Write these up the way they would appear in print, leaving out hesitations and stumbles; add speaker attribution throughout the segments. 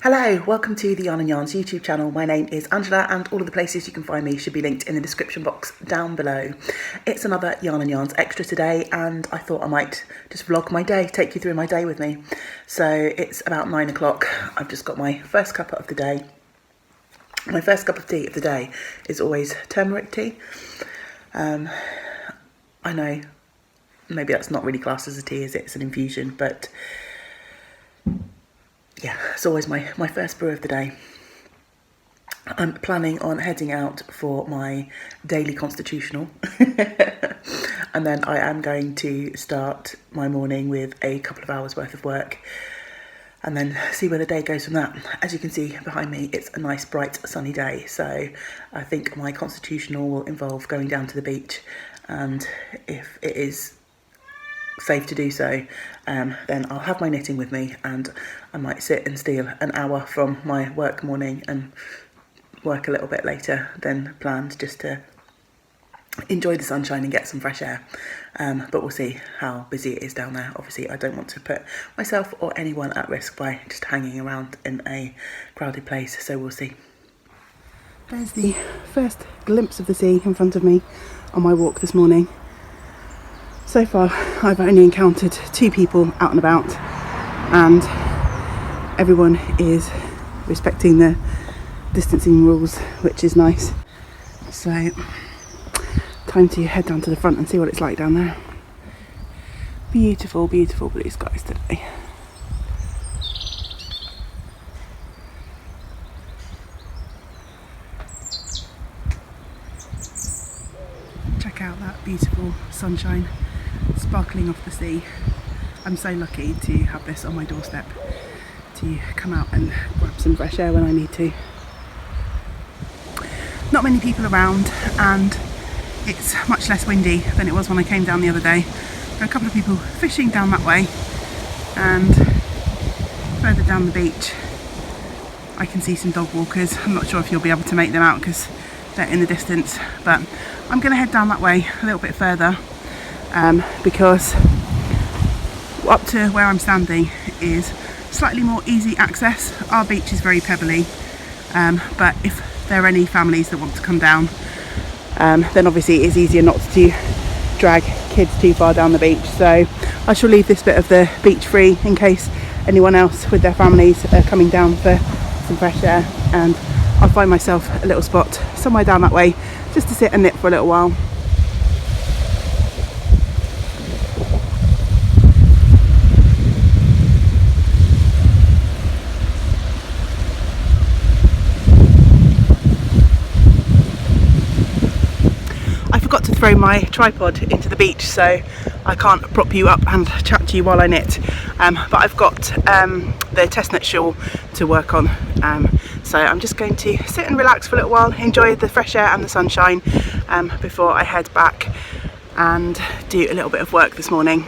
Speaker 1: Hello, welcome to the Y&Y YouTube channel. My name is Angela and all of the places you can find me should be linked in the description box down below. It's another Y&Y Extra today and I thought I might just vlog my day, take you through my day with me. So it's about 9 o'clock. I've just got my first cup of the day. My first cup of tea of the day is always turmeric tea. I know maybe that's not really classed as a tea, is it? It's an infusion, but yeah, it's always my first brew of the day. I'm planning on heading out for my daily constitutional and then I am going to start my morning with a couple of hours worth of work and then see where the day goes from that. As you can see behind me, it's a nice bright sunny day, so I think my constitutional will involve going down to the beach, and if it is safe to do so, then I'll have my knitting with me and I might sit and steal an hour from my work morning and work a little bit later than planned, just to enjoy the sunshine and get some fresh air. But we'll see how busy it is down there. Obviously I don't want to put myself or anyone at risk by just hanging around in a crowded place, so we'll see. There's the first glimpse of the sea in front of me on my walk this morning. So far, I've only encountered 2 people out and about, and everyone is respecting the distancing rules, which is nice. So, time to head down to the front and see what it's like down there. Beautiful, beautiful blue skies today. Check out that beautiful sunshine sparkling off the sea. I'm so lucky to have this on my doorstep to come out and grab some fresh air when I need to. Not many people around and it's much less windy than it was when I came down the other day. There are a couple of people fishing down that way, and further down the beach I can see some dog walkers. I'm not sure if you'll be able to make them out because they're in the distance, but I'm going to head down that way a little bit further because up to where I'm standing is slightly more easy access. Our beach is very pebbly, but if there are any families that want to come down, then obviously it is easier not to drag kids too far down the beach. So I shall leave this bit of the beach free in case anyone else with their families are coming down for some fresh air, and I'll find myself a little spot somewhere down that way just to sit and knit for a little while. I forgot to throw my tripod into the beach, so I can't prop you up and chat to you while I knit, but I've got the test knit shawl to work on, so I'm just going to sit and relax for a little while, enjoy the fresh air and the sunshine before I head back and do a little bit of work this morning.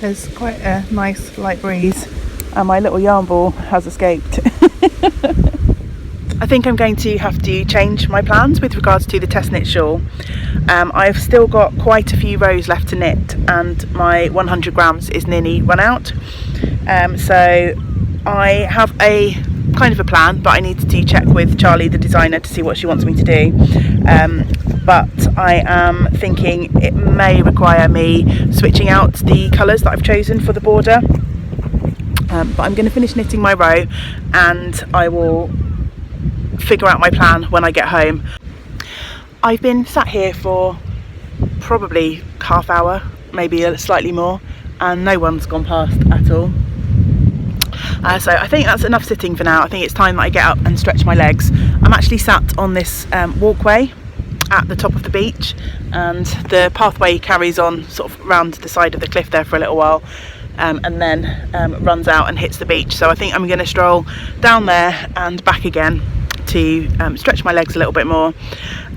Speaker 1: There's quite a nice light breeze and my little yarn ball has escaped. I think I'm going to have to change my plans with regards to the test knit shawl. I've still got quite a few rows left to knit and my 100 grams is nearly run out. So I have a kind of a plan, but I need to check with Charlie, the designer, to see what she wants me to do. But I am thinking it may require me switching out the colours that I've chosen for the border. But I'm going to finish knitting my row and I will figure out my plan when I get home. I've been sat here for probably half hour, maybe slightly more, and no one's gone past at all. So I think that's enough sitting for now. I think it's time that I get up and stretch my legs. I'm actually sat on this walkway at the top of the beach, and the pathway carries on sort of round the side of the cliff there for a little while, and then runs out and hits the beach. So I think I'm going to stroll down there and back again to stretch my legs a little bit more,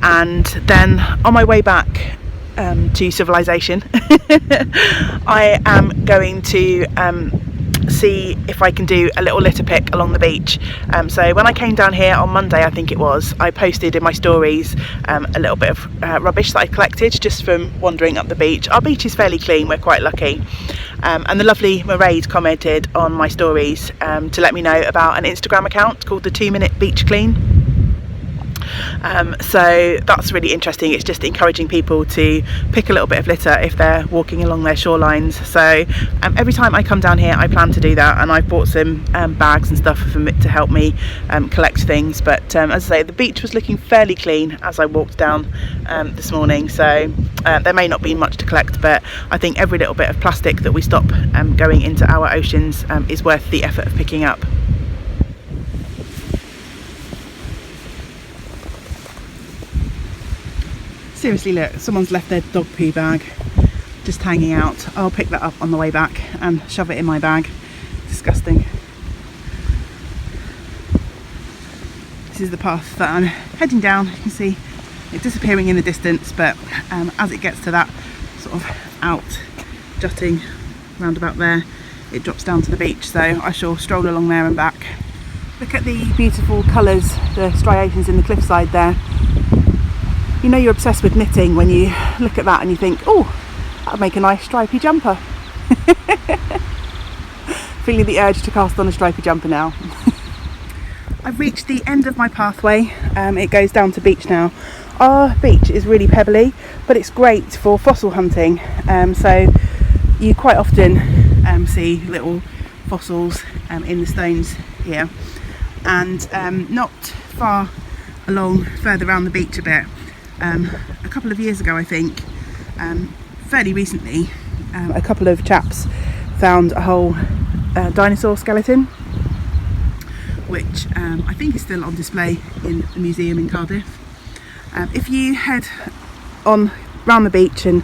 Speaker 1: and then on my way back to civilization I am going to see if I can do a little litter pick along the beach. So when I came down here on Monday, I think it was, I posted in my stories a little bit of rubbish that I collected just from wandering up the beach. Our beach is fairly clean, we're quite lucky. And the lovely Mairead commented on my stories to let me know about an Instagram account called the 2 Minute Beach Clean. So that's really interesting. It's just encouraging people to pick a little bit of litter if they're walking along their shorelines. So every time I come down here I plan to do that, and I've bought some bags and stuff to help me collect things. But as I say, the beach was looking fairly clean as I walked down this morning, so there may not be much to collect, but I think every little bit of plastic that we stop going into our oceans is worth the effort of picking up. Seriously, look, someone's left their dog poo bag just hanging out. I'll pick that up on the way back and shove it in my bag. Disgusting. This is the path that I'm heading down. You can see it disappearing in the distance, but as it gets to that sort of out jutting roundabout there, it drops down to the beach, so I shall stroll along there and back. Look at the beautiful colours, the striations in the cliffside there. You know you're obsessed with knitting when you look at that and you think, oh, that would make a nice stripy jumper. Feeling the urge to cast on a stripy jumper now. I've reached the end of my pathway. It goes down to beach now. Our beach is really pebbly, but it's great for fossil hunting. So you quite often see little fossils in the stones here. And not far along, further around the beach a bit, a couple of years ago I think, fairly recently, a couple of chaps found a whole dinosaur skeleton, which I think is still on display in the museum in Cardiff. If you head on round the beach and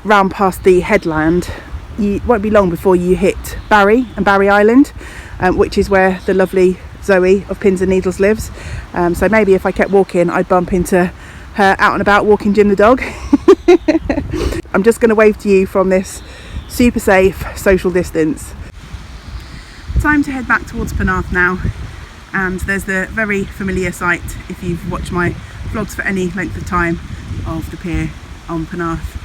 Speaker 1: round past the headland, it won't be long before you hit Barry and Barry Island, which is where the lovely Zoe of Pins and Needles lives. So maybe if I kept walking I'd bump into her out and about walking Jim the dog. I'm just going to wave to you from this super safe social distance. Time to head back towards Penarth now, and there's the very familiar sight, if you've watched my vlogs for any length of time, of the pier on Penarth,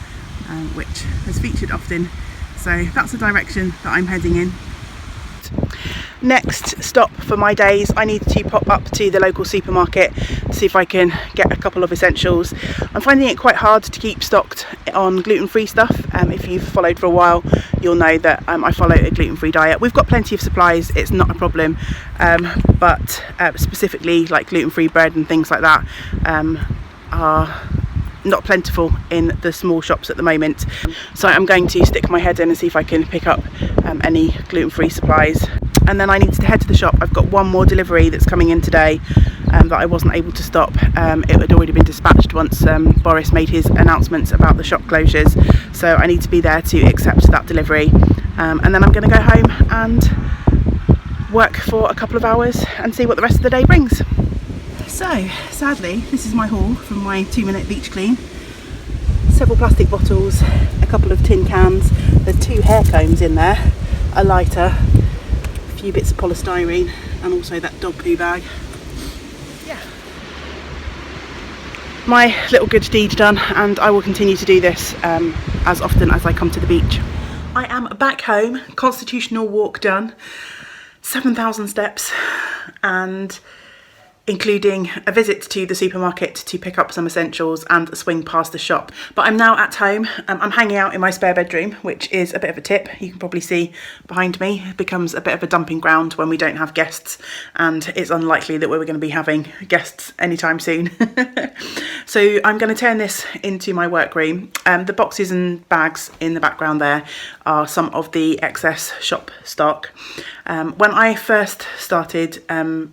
Speaker 1: which has featured often. So that's the direction that I'm heading in. Next stop for my days, I need to pop up to the local supermarket to see if I can get a couple of essentials. I'm finding it quite hard to keep stocked on gluten-free stuff. If you've followed for a while, you'll know that I follow a gluten-free diet. We've got plenty of supplies, it's not a problem, but specifically like gluten-free bread and things like that are not plentiful in the small shops at the moment. So I'm going to stick my head in and see if I can pick up any gluten-free supplies. And then I need to head to the shop. I've got one more delivery that's coming in today that I wasn't able to stop. It had already been dispatched once Boris made his announcements about the shop closures. So I need to be there to accept that delivery. And then I'm going to go home and work for a couple of hours and see what the rest of the day brings. So, sadly, this is my haul from my 2 Minute Beach Clean. Several plastic bottles, a couple of tin cans, there's 2 hair combs in there, a lighter, a few bits of polystyrene, and also that dog poo bag. Yeah. My little good deed done, and I will continue to do this as often as I come to the beach. I am back home, constitutional walk done, 7,000 steps, and including a visit to the supermarket to pick up some essentials and a swing past the shop. But I'm now at home. I'm hanging out in my spare bedroom, which is a bit of a tip. You can probably see behind me, it becomes a bit of a dumping ground when we don't have guests, and it's unlikely that we're going to be having guests anytime soon. So I'm going to turn this into my workroom. The boxes and bags in the background there are some of the excess shop stock. When I first started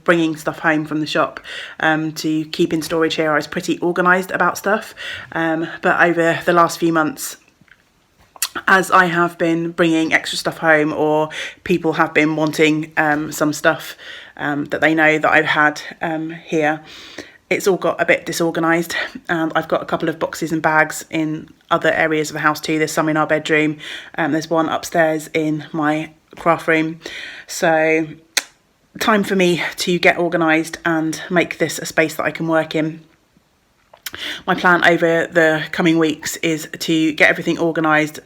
Speaker 1: bringing stuff home from the shop to keep in storage here, I was pretty organised about stuff, but over the last few months, as I have been bringing extra stuff home, or people have been wanting some stuff that they know that I've had here, it's all got a bit disorganised, and I've got a couple of boxes and bags in other areas of the house too. There's some in our bedroom, there's one upstairs in my craft room. So time for me to get organised and make this a space that I can work in. My plan over the coming weeks is to get everything organised,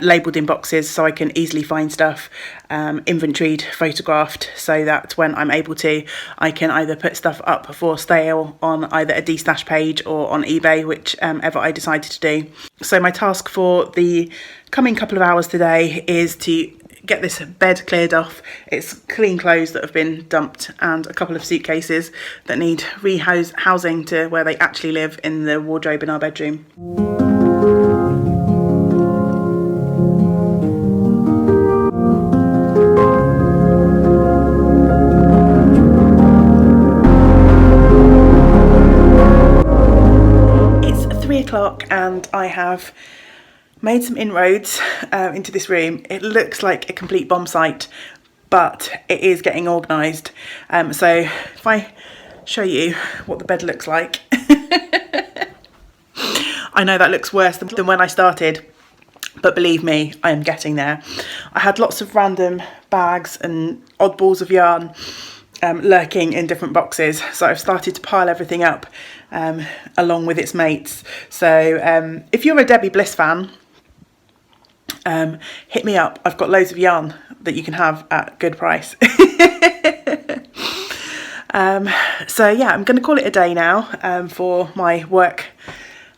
Speaker 1: labelled in boxes so I can easily find stuff, inventoried, photographed, so that when I'm able to, I can either put stuff up for sale on either a de-stash page or on eBay, whichever I decided to do. So my task for the coming couple of hours today is to get this bed cleared off. It's clean clothes that have been dumped and a couple of suitcases that need housing to where they actually live in the wardrobe in our bedroom. It's 3 o'clock and I have made some inroads into this room. It looks like a complete bomb site, but it is getting organised. So if I show you what the bed looks like, I know that looks worse than when I started, but believe me, I am getting there. I had lots of random bags and odd balls of yarn lurking in different boxes, so I've started to pile everything up along with its mates. So if you're a Debbie Bliss fan, hit me up. I've got loads of yarn that you can have at good price. So yeah, I'm going to call it a day now for my work.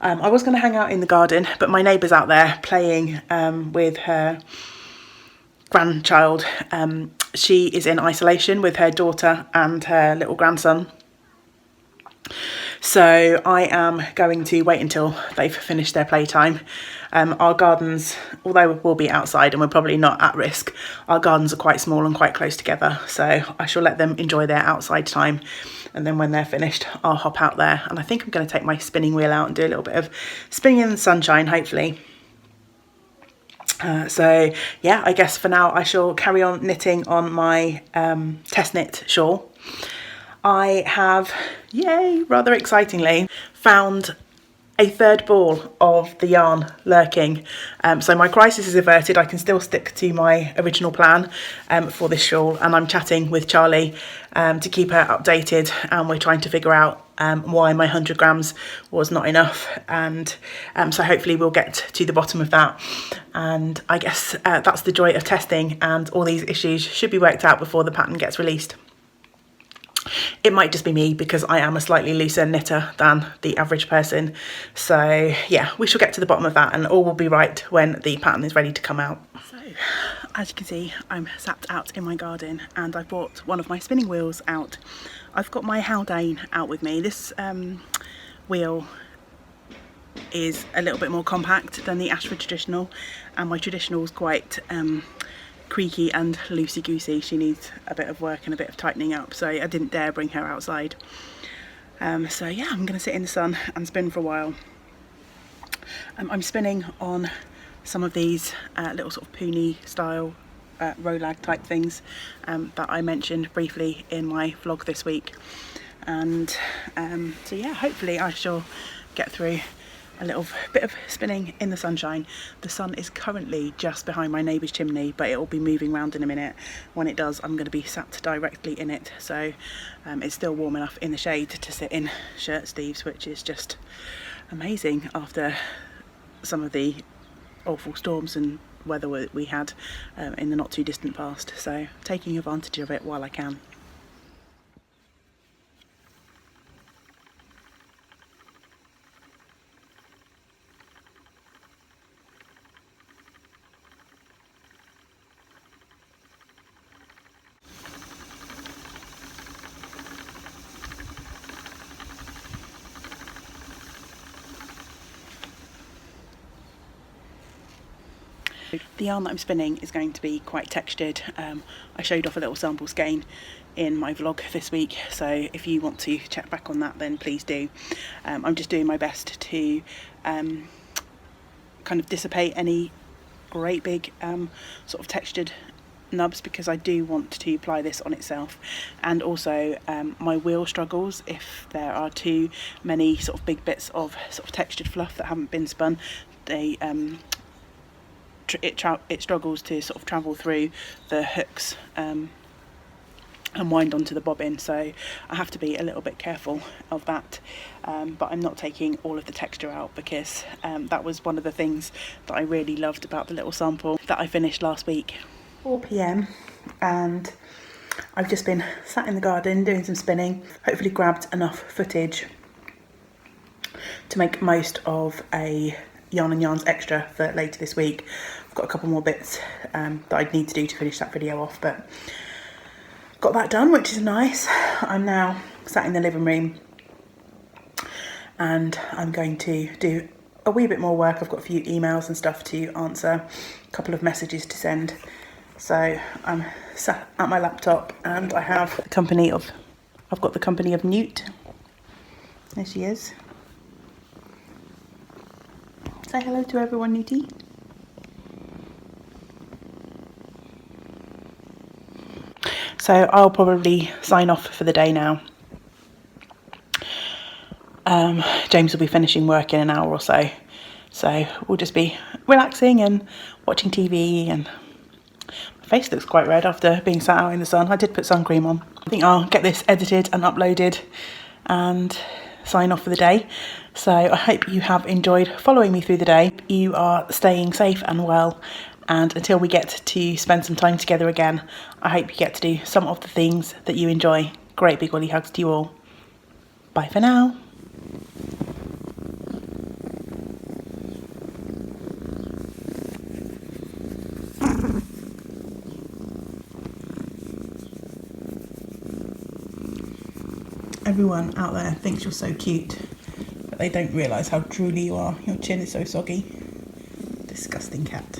Speaker 1: I was going to hang out in the garden, but my neighbour's out there playing with her grandchild. She is in isolation with her daughter and her little grandson. So I am going to wait until they've finished their playtime. Our gardens, although we'll be outside and we're probably not at risk, our gardens are quite small and quite close together. So I shall let them enjoy their outside time. And then when they're finished, I'll hop out there. And I think I'm going to take my spinning wheel out and do a little bit of spinning in the sunshine, hopefully. So yeah, I guess for now I shall carry on knitting on my test knit shawl. I have, yay, rather excitingly, found a third ball of the yarn lurking. So my crisis is averted. I can still stick to my original plan for this shawl, and I'm chatting with Charlie to keep her updated, and we're trying to figure out why my 100 grams was not enough, and so hopefully we'll get to the bottom of that. And I guess that's the joy of testing, and all these issues should be worked out before the pattern gets released. It might just be me because I am a slightly looser knitter than the average person. So yeah, we shall get to the bottom of that and all will be right when the pattern is ready to come out. So as you can see, I'm sat out in my garden and I brought one of my spinning wheels out. I've got my Haldane out with me. This wheel is a little bit more compact than the Ashford Traditional, and my Traditional is quite creaky and loosey-goosey. She needs a bit of work and a bit of tightening up, so I didn't dare bring her outside. So yeah, I'm going to sit in the sun and spin for a while. I'm spinning on some of these little sort of pony style rolag type things that I mentioned briefly in my vlog this week, and so yeah, hopefully I shall get through a little bit of spinning in the sunshine. The sun is currently just behind my neighbour's chimney, but it will be moving around in a minute. When it does, I'm going to be sat directly in it, so it's still warm enough in the shade to sit in shirt sleeves, which is just amazing after some of the awful storms and weather we had in the not too distant past, so taking advantage of it while I can. The yarn that I'm spinning is going to be quite textured. I showed off a little sample skein in my vlog this week, so if you want to check back on that, then please do. I'm just doing my best to kind of dissipate any great big sort of textured nubs, because I do want to apply this on itself. And also my wheel struggles if there are too many sort of big bits of sort of textured fluff that haven't been spun. They it struggles to sort of travel through the hooks and wind onto the bobbin, so I have to be a little bit careful of that. But I'm not taking all of the texture out, because that was one of the things that I really loved about the little sample that I finished last week. 4 p.m. and I've just been sat in the garden doing some spinning, hopefully grabbed enough footage to make most of a Yarns Extra for later this week. I've got a couple more bits that I'd need to do to finish that video off, but got that done, which is nice. I'm now sat in the living room and I'm going to do a wee bit more work. I've got a few emails and stuff to answer, a couple of messages to send. So I'm sat at my laptop and I have the company of, I've got the company of Newt. There she is. Say hello to everyone, Newtie. So I'll probably sign off for the day now. James will be finishing work in an hour or so. So we'll just be relaxing and watching TV, and my face looks quite red after being sat out in the sun. I did put sun cream on. I think I'll get this edited and uploaded and sign off for the day. So I hope you have enjoyed following me through the day. You are staying safe and well, and until we get to spend some time together again, I hope you get to do some of the things that you enjoy. Great big woolly hugs to you all. Bye for now. Everyone out there thinks you're so cute, but they don't realise how drooly you are. Your chin is so soggy. Disgusting cat.